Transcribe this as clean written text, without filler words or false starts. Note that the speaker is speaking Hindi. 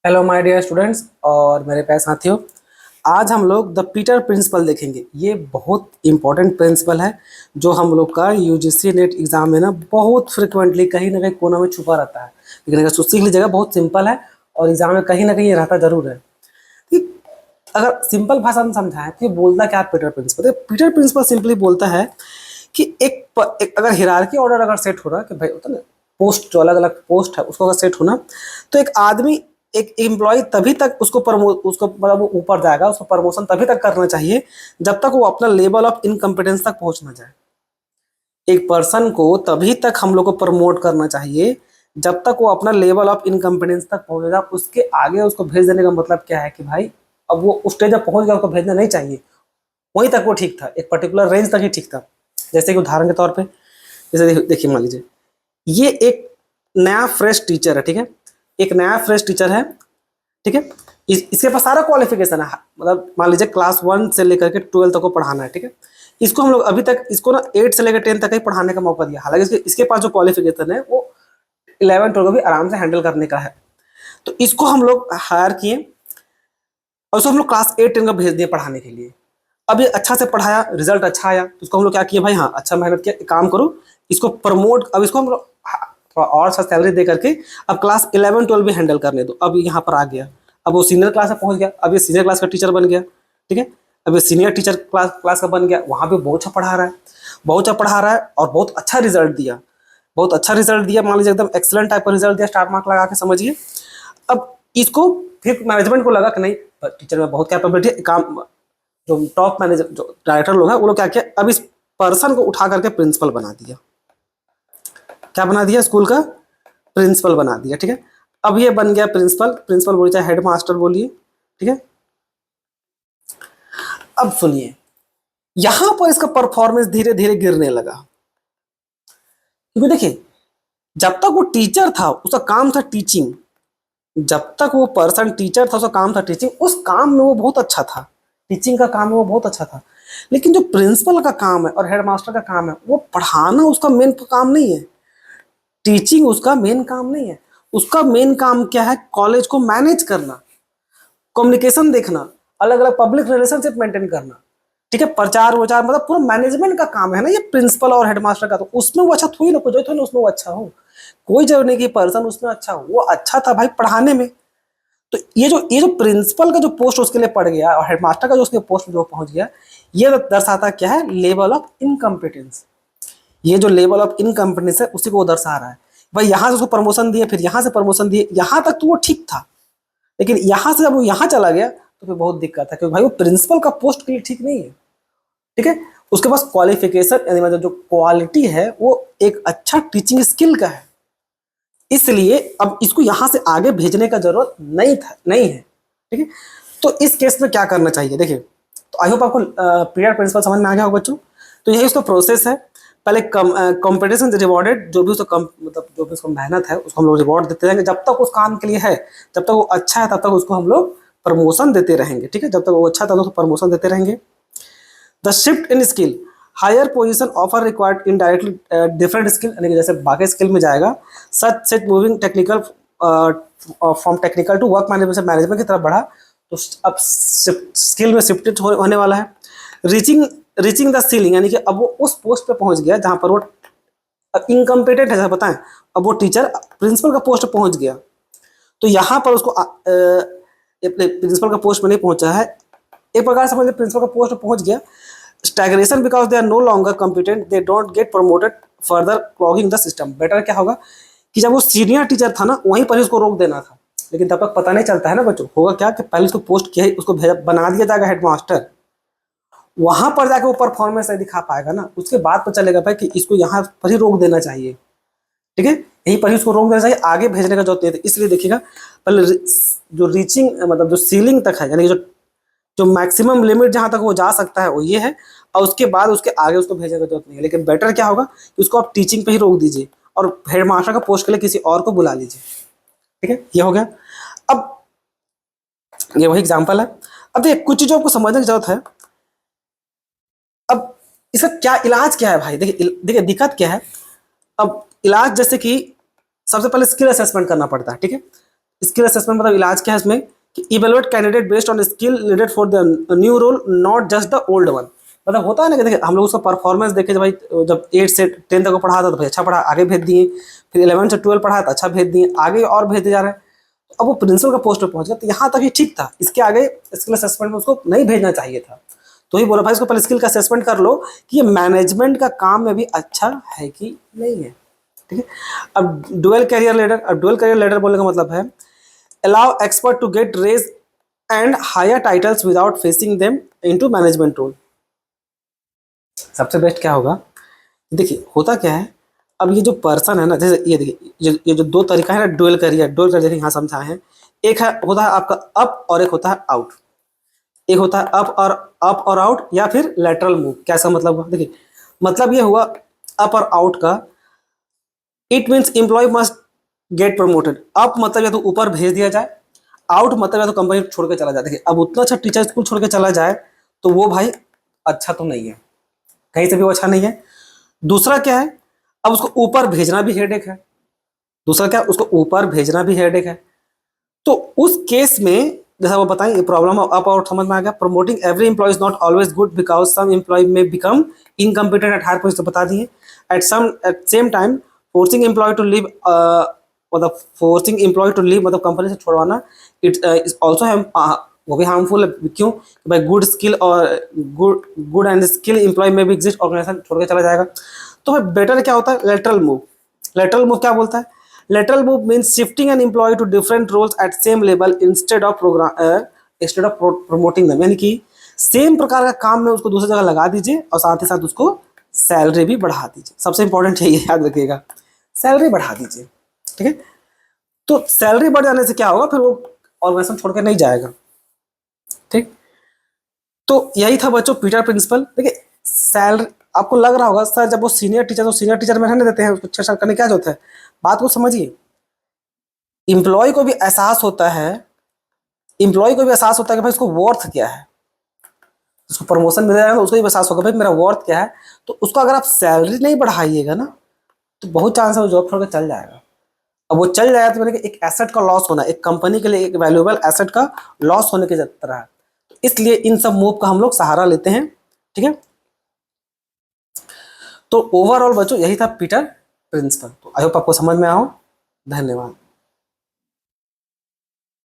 हेलो माय डियर स्टूडेंट्स और मेरे प्यारे साथियों। आज हम लोग द पीटर प्रिंसिपल देखेंगे। ये बहुत इंपॉर्टेंट प्रिंसिपल है जो हम लोग का यूजीसी नेट एग्जाम में ना बहुत फ्रिक्वेंटली कहीं ना कहीं कोना में छुपा रहता है। लेकिन अगर उसको सीख लीजिएगा, बहुत सिंपल है और एग्जाम में कहीं ना कहीं ये रहता जरूर है कि अगर सिंपल भाषा में समझाएं तो ये बोलता क्या है पीटर प्रिंसिपल। तो पीटर प्रिंसिपल सिंपली बोलता है कि एक अगर हिरार्की ऑर्डर अगर सेट हो रहा कि भाई होता ना, पोस्ट जो अलग अलग पोस्ट है उसको अगर सेट होना, तो एक आदमी एक एम्प्लॉय तभी तक उसको मतलब वो ऊपर जाएगा, उसको प्रमोशन तभी तक करना चाहिए जब तक वो अपना लेवल ऑफ इनकम्पिटेंस तक पहुंच ना जाए। एक पर्सन को तभी तक हम लोग को प्रमोट करना चाहिए जब तक वो अपना लेवल ऑफ इनकम्पिटेंस तक पहुंच जाए। उसके आगे उसको भेज देने का मतलब क्या है कि भाई अब वो उस स्टेज पर पहुंच गया, उसको भेजना नहीं चाहिए। वहीं तक वो ठीक था, एक पर्टिकुलर रेंज तक ही ठीक था। जैसे कि उदाहरण के तौर पे, जैसे देखिए मान लीजिए ये एक नया फ्रेश टीचर है, ठीक है। एक नया फ्रेश टीचर है, ठीक है। इसके पास सारा क्वालिफिकेशन है, मतलब मान लीजिए क्लास 1 से लेकर के 12 तक को पढ़ाना है, ठीक है। इसको हम लोग अभी तक इसको ना 8 से लेकर 10 तक ही पढ़ाने का मौका दिया। हालांकि इसके पास जो क्वालिफिकेशन है वो 11 12 को भी आराम से हैंडल करने का है। तो इसको हम लोग हायर किए और उसको हम लोग क्लास 8 10 का भेज दिए पढ़ाने के लिए। अब ये अच्छा से पढ़ाया, रिजल्ट अच्छा आया, तो उसको हम लोग क्या किए, भाई हाँ अच्छा मेहनत किया, एक काम करो इसको प्रमोट, अब इसको हम लोग थोड़ा और सा सैलरी दे करके अब क्लास 11 12 भी हैंडल करने दो। अब यहाँ पर आ गया, अब वो सीनियर क्लास में पहुंच गया, अब ये सीनियर क्लास का टीचर बन गया, ठीक है। अब ये सीनियर टीचर क्लास का बन गया, वहाँ पे बहुत अच्छा पढ़ा रहा है, बहुत अच्छा पढ़ा रहा है और बहुत अच्छा रिजल्ट दिया, बहुत अच्छा रिजल्ट दिया। मान लीजिए एकदम एक्सलेंट टाइप का रिजल्ट दिया, स्टार मार्क लगा के समझिए। अब इसको फिर मैनेजमेंट को लगा कि नहीं टीचर में बहुत कैपेबिलिटी है, काम जो टॉप मैनेजर जो डायरेक्टर लोग हैं वो लोग क्या किया, अब इस पर्सन को उठा करके प्रिंसिपल बना दिया। क्या बना दिया, स्कूल का प्रिंसिपल बना दिया, ठीक है। अब ये बन गया प्रिंसिपल, प्रिंसिपल बोलिए चाहे हेड मास्टर बोलिए, ठीक है। अब सुनिए, यहां पर इसका परफॉर्मेंस धीरे धीरे गिरने लगा, क्योंकि देखिए जब तक वो टीचर था उसका काम था टीचिंग, जब तक वो पर्सन टीचर था उसका काम था टीचिंग, उस काम में वो बहुत अच्छा था, टीचिंग का काम में वो बहुत अच्छा था। लेकिन जो प्रिंसिपल का काम है और हेड मास्टर का काम है वो पढ़ाना उसका मेन काम नहीं है, टीचिंग उसका मेन काम नहीं है। उसका मेन काम क्या है, कॉलेज को मैनेज करना, कम्युनिकेशन देखना, अलग अलग पब्लिक रिलेशनशिप मेंटेन करना, ठीक है, प्रचार वचार, मतलब पूरा मैनेजमेंट का काम है ना ये प्रिंसिपल और हेडमास्टर का। तो उसमें वो अच्छा थोड़ी ना, कोई थोड़ी ना उसमें वो अच्छा हो, कोई जरूरी नहीं कि पर्सन उसमें अच्छा हो, वो अच्छा था भाई पढ़ाने में। तो ये जो प्रिंसिपल का जो पोस्ट उसके लिए पड़ गया और हेडमास्टर का जो उसके पोस्ट जो पहुंच गया, ये दर्शाता क्या है, लेवल ऑफ इनकम्पिटेंस। ये जो लेवल ऑफ इनकम्पिटेंस है उसी को वो दर्शा रहा है। भाई यहाँ से उसको प्रमोशन दिए, फिर यहाँ से प्रमोशन दिए, यहाँ तक तो वो ठीक था, लेकिन यहाँ से जब वो यहाँ चला गया तो फिर बहुत दिक्कत है, क्योंकि भाई वो प्रिंसिपल का पोस्ट के लिए ठीक नहीं है, ठीक है। उसके पास क्वालिफिकेशन यानी मतलब जो क्वालिटी है वो एक अच्छा टीचिंग स्किल का है, इसलिए अब इसको यहां से आगे भेजने का जरूरत नहीं है, ठीक है। तो इस केस में क्या करना चाहिए, देखिए, तो आई होप आपको पीरियड प्रिंसिपल समझ में आ गया होगा बच्चों। तो यही उसका प्रोसेस है। पहले कॉम्पिटिशन रिवॉर्डेड, जो भी उसका मतलब जो भी उसका मेहनत है उसको हम लोग रिवॉर्ड देते रहेंगे, जब तक उस काम के लिए है, जब तक वो अच्छा है तब तक उसको हम लोग प्रमोशन देते रहेंगे, ठीक है। जब तक वो अच्छा है तब तक उसको प्रमोशन देते रहेंगे। The shift in skill, higher position offer required indirectly different skill, यानी कि जैसे बाकी स्किल में जाएगा, such set moving technical from technical to work management, management की तरफ बढ़ा, तो अब स्किल में शिफ्टेड होने वाला है। रीचिंग रीचिंग द सीलिंग, यानी कि अब वो उस पोस्ट पे पहुंच गया जहां पर वो इनकम्पिटेंट है, जैसा बताएं, अब वो टीचर प्रिंसिपल का पोस्ट पहुंच गया, तो यहाँ पर उसको प्रिंसिपल का पोस्ट में नहीं पहुंचा है, एक प्रकार से समझिए प्रिंसिपल का पोस्ट पहुंच गया। Stagnation because they are no longer competent, they don't get promoted further clogging the system. Better क्या होगा कि जब वो सीनियर टीचर था ना वहीं पर ही उसको रोक देना था, लेकिन तब तक पता नहीं चलता है ना बच्चों, होगा क्या कि पहले उसको पोस्ट किया, उसको भेजा बना दिया जाएगा हेडमास्टर, वहां पर जाके वो परफॉर्मेंस नहीं दिखा पाएगा ना, उसके बाद तो चलेगा भाई कि इसको यहाँ पर ही रोक देना चाहिए, ठीक है, यहीं पर ही उसको रोक देना चाहिए, आगे भेजने का जरूरत नहीं है। इसलिए देखिएगा पहले जो रीचिंग मतलब जो सीलिंग तक है, यानी जो जो मैक्सिमम लिमिट जहां तक वो जा सकता है वो ये है, और उसके बाद उसके आगे उसको भेजने की जरूरत नहीं है। लेकिन बेटर क्या होगा कि उसको आप टीचिंग पे ही रोक दीजिए और हेडमास्टर का पोस्ट के लिए किसी और को बुला लीजिए, ठीक है, ये हो गया। अब ये वही एग्जाम्पल है। अब देखिए कुछ चीजों को समझने की जरूरत है। अब इसका क्या इलाज क्या है भाई, देखिए देखिए दिक्कत क्या है। अब इलाज जैसे कि सबसे पहले स्किल असेसमेंट करना पड़ता है, ठीक है। स्किल असेसमेंट मतलब इलाज क्या है इसमें कि evaluate candidate based on skill needed for the new role, not just the old one. मतलब होता है ना कि देखिए हम लोग उसका परफॉर्मेंस देखे, भाई जब 8 से 10 तक को पढ़ा था तो भाई अच्छा पढ़ा, आगे भेज दिए, फिर 11 से 12 पढ़ा तो अच्छा भेज दिए, आगे और भेजते जा रहे हैं। अब वो प्रिंसिपल का पोस्ट पर पहुंच गया तो यहाँ तक ही ठीक था, इसके आगे स्किल असेसमेंट में उसको नहीं भेजना चाहिए था। तो ही बोला भाई इसको पहले स्किल का असेसमेंट कर लो कि ये मैनेजमेंट का काम में भी अच्छा है कि नहीं है। ठीक है, अब डुअल करियर लेडर, अब डुअल करियर लेडर बोलने का मतलब है allow expert to get raise and higher titles without facing them into management role. सबसे बेस्ट क्या होगा, देखिए होता क्या है, अब ये जो पर्सन है ना, जैसे ये देखिए ये जो दो तरीका है ना डुअल करियर, डुअल करियर यहाँ समझाए हैं। एक है होता है आपका अप और एक होता है आउट। एक होता है अप और आउट या फिर लेटरल मूव। कैसा मतलब हुआ, देखिए मतलब ये हुआ अप और आउट का, it means employ must get promoted. Up मतलब या तो ऊपर भेज दिया जाए, आउट मतलब या तो कंपनी छोड़ के चला जाए। देखिए अब उतना अच्छा टीचर स्कूल छोड़ के चला जाए तो वो भाई अच्छा तो नहीं है, कहीं से भी वो अच्छा नहीं है। दूसरा क्या है, अब उसको ऊपर भेजना भी हेडेक है। दूसरा क्या, उसको ऊपर भेजना भी हेडेक है। तो उस केस में जैसा वो बताएं, ये प्रॉब्लम अप और समझ में आ गया। Promoting every employee is not always good because some employee may become incompetent at higher position, बता दिए। At same time forcing employee to leave, मतलब फोर्सिंग एम्प्लॉय टू लीव मतलब कंपनी से छोड़वाना, इट इज ऑल्सो वो भी हार्मफुल है। क्यों, भाई गुड स्किल और गुड एंड स्किल एम्प्लॉय में भी एग्जिस्ट, ऑर्गेनाइजेशन छोड़ के चला जाएगा। तो भाई बेटर क्या होता है, लेटरल मूव। लेटरल मूव क्या बोलता है, lateral move means shifting an employ to different roles at same level instead of promoting them. यानी कि सेम प्रकार का काम में उसको दूसरी जगह लगा दीजिए और साथ ही साथ उसको सैलरी भी बढ़ा दीजिए। सबसे इंपॉर्टेंट यही याद रखिएगा, सैलरी बढ़ा दीजिए। ठीक है, तो सैलरी बढ़ जाने से क्या होगा, फिर वो ऑर्गेनाइजेशन छोड़ के नहीं जाएगा। ठीक, तो यही था बच्चों पीटर प्रिंसिपल। देखिए सैलरी, आपको लग रहा होगा सर जब वो सीनियर टीचर तो सीनियर टीचर में रहने देते हैं, उसको 6 साल करने क्या जरूरत है। बात को समझिए, इंप्लॉय को भी एहसास होता है, इंप्लॉय को भी एहसास होता है कि भाई उसको वर्थ क्या है। उसको प्रमोशन मिल जाएगा तो उसको भी एहसास होगा भाई मेरा वर्थ क्या है। तो उसको अगर आप सैलरी नहीं बढ़ाइएगा ना तो बहुत चांस है वो जॉब छोड़ के चल जाएगा। अब वो चल जाएगा तो मैंने एक एसेट का लॉस होना, एक कंपनी के लिए एक वैल्यूएबल एसेट का लॉस होने की तरह है। तो इसलिए इन सब मूव का हम लोग सहारा लेते हैं। ठीक है, तो ओवरऑल बच्चों यही था पीटर प्रिंसिपल। तो आई होप आपको समझ में आओ। धन्यवाद।